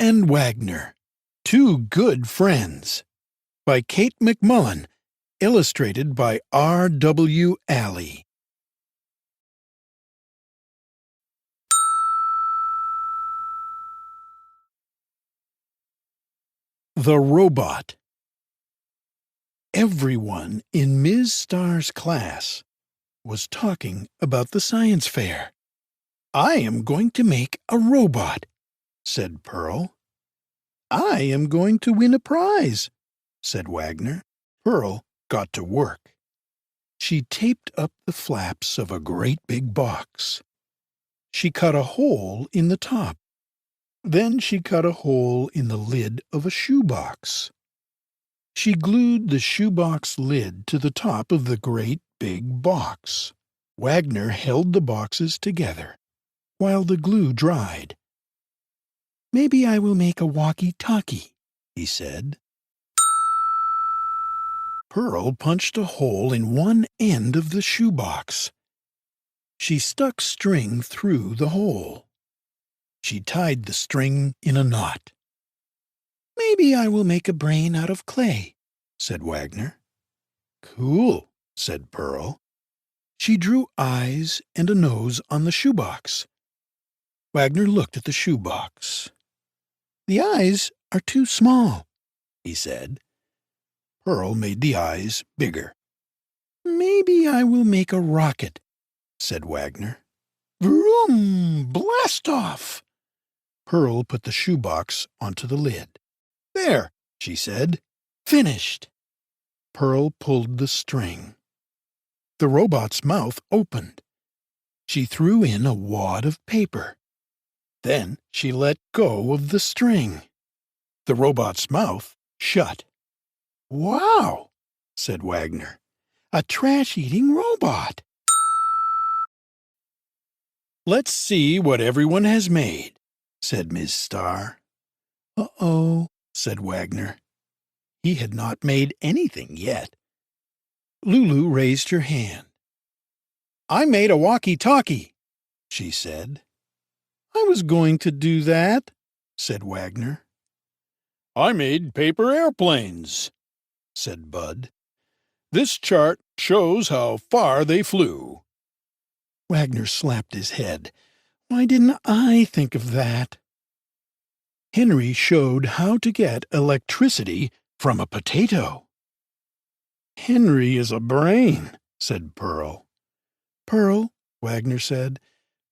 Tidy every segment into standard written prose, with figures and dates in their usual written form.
and Wagner, Two Good Friends, by Kate McMullen, illustrated by R.W. Alley. The Robot. Everyone in Ms. Starr's class was talking about the science fair. "I am going to make a robot," said Pearl. "I am going to win a prize," said Wagner. Pearl got to work. She taped up the flaps of a great big box. She cut a hole in the top. Then she cut a hole in the lid of a shoebox. She glued the shoebox lid to the top of the great big box. Wagner held the boxes together while the glue dried. "Maybe I will make a walkie-talkie," he said. Pearl punched a hole in one end of the shoebox. She stuck string through the hole. She tied the string in a knot. "Maybe I will make a brain out of clay," said Wagner. "Cool," said Pearl. She drew eyes and a nose on the shoebox. Wagner looked at the shoebox. "The eyes are too small," he said. Pearl made the eyes bigger. "Maybe I will make a rocket," said Wagner. "Vroom! Blast off!" Pearl put the shoebox onto the lid. "There," she said. "Finished." Pearl pulled the string. The robot's mouth opened. She threw in a wad of paper. Then she let go of the string. The robot's mouth shut. "Wow," said Wagner. "A trash-eating robot." "Let's see what everyone has made," said Ms. Starr. "Uh-oh," said Wagner. He had not made anything yet. Lulu raised her hand. "I made a walkie-talkie," she said. "I was going to do that," said Wagner. "I made paper airplanes," said Bud. "This chart shows how far they flew." Wagner slapped his head. "Why didn't I think of that?" Henry showed how to get electricity from a potato. "Henry is a brain," said Pearl. "Pearl," Wagner said,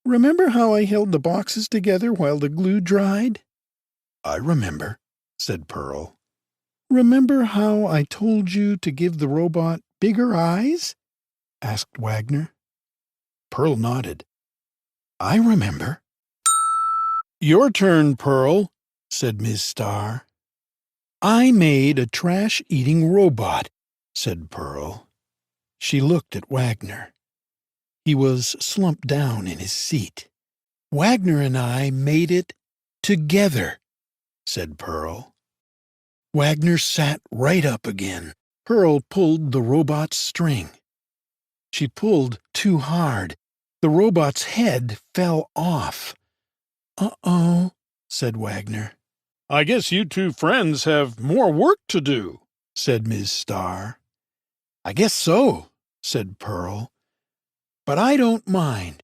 "remember how I held the boxes together while the glue dried?" "I remember," said Pearl. "Remember how I told you to give the robot bigger eyes?" asked Wagner. Pearl nodded. "I remember." "Your turn, Pearl," said Ms. Starr. "I made a trash-eating robot," said Pearl. She looked at Wagner. He was slumped down in his seat. "Wagner and I made it together," said Pearl. Wagner sat right up again. Pearl pulled the robot's string. She pulled too hard. The robot's head fell off. "Uh-oh," said Wagner. "I guess you two friends have more work to do," said Ms. Starr. "I guess so," said Pearl. "But I don't mind,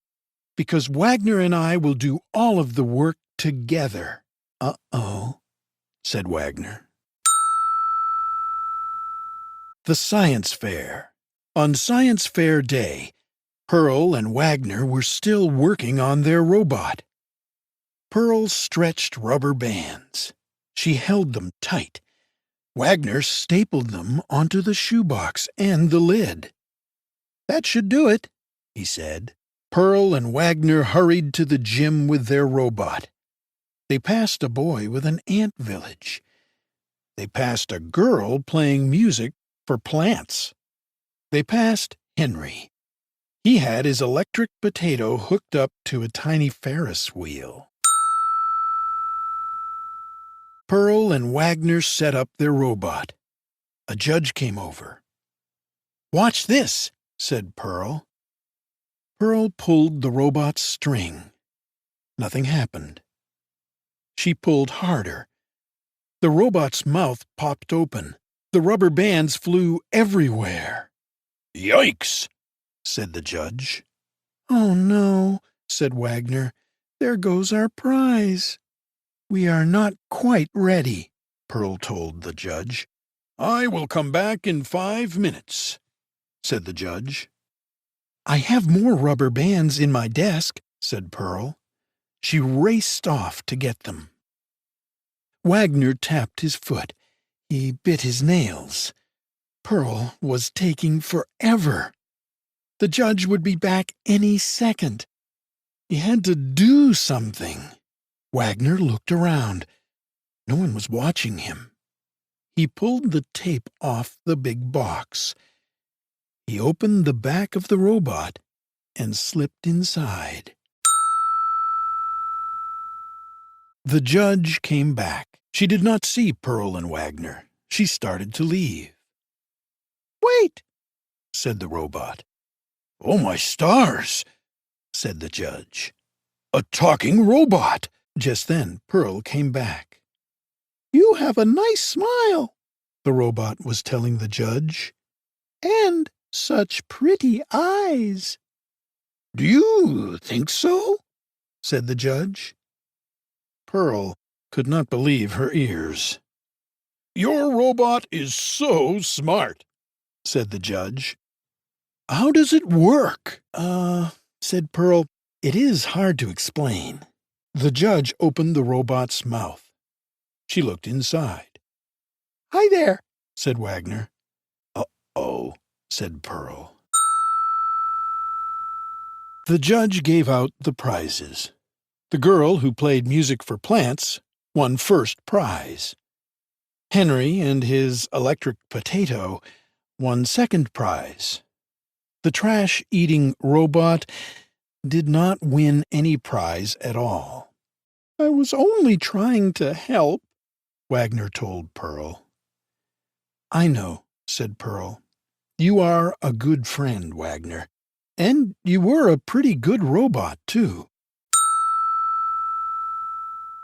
because Wagner and I will do all of the work together." "Uh-oh," said Wagner. The Science Fair. On Science Fair Day, Pearl and Wagner were still working on their robot. Pearl stretched rubber bands. She held them tight. Wagner stapled them onto the shoebox and the lid. "That should do it," he said. Pearl and Wagner hurried to the gym with their robot. They passed a boy with an ant village. They passed a girl playing music for plants. They passed Henry. He had his electric potato hooked up to a tiny Ferris wheel. Pearl and Wagner set up their robot. A judge came over. "Watch this," said Pearl. Pearl pulled the robot's string. Nothing happened. She pulled harder. The robot's mouth popped open. The rubber bands flew everywhere. "Yikes!" said the judge. "Oh, no," said Wagner. "There goes our prize." "We are not quite ready," Pearl told the judge. "I will come back in 5 minutes," said the judge. "I have more rubber bands in my desk," said Pearl. She raced off to get them. Wagner tapped his foot. He bit his nails. Pearl was taking forever. The judge would be back any second. He had to do something. Wagner looked around. No one was watching him. He pulled the tape off the big box. He opened the back of the robot and slipped inside. The judge came back. She did not see Pearl and Wagner. She started to leave. "Wait," said the robot. "Oh, my stars," said the judge. "A talking robot!" Just then Pearl came back. "You have a nice smile," the robot was telling the judge. "And such pretty eyes." "Do you think so?" said the judge. Pearl could not believe her ears. "Your robot is so smart," said the judge. "How does it work?" Said Pearl. "It is hard to explain." The judge opened the robot's mouth. She looked inside. "Hi there," said Wagner. "Uh-oh," said Pearl. The judge gave out the prizes. The girl who played music for plants won first prize. Henry and his electric potato won second prize. The trash-eating robot did not win any prize at all. "I was only trying to help," Wagner told Pearl. "I know," said Pearl. "You are a good friend, Wagner. And you were a pretty good robot, too."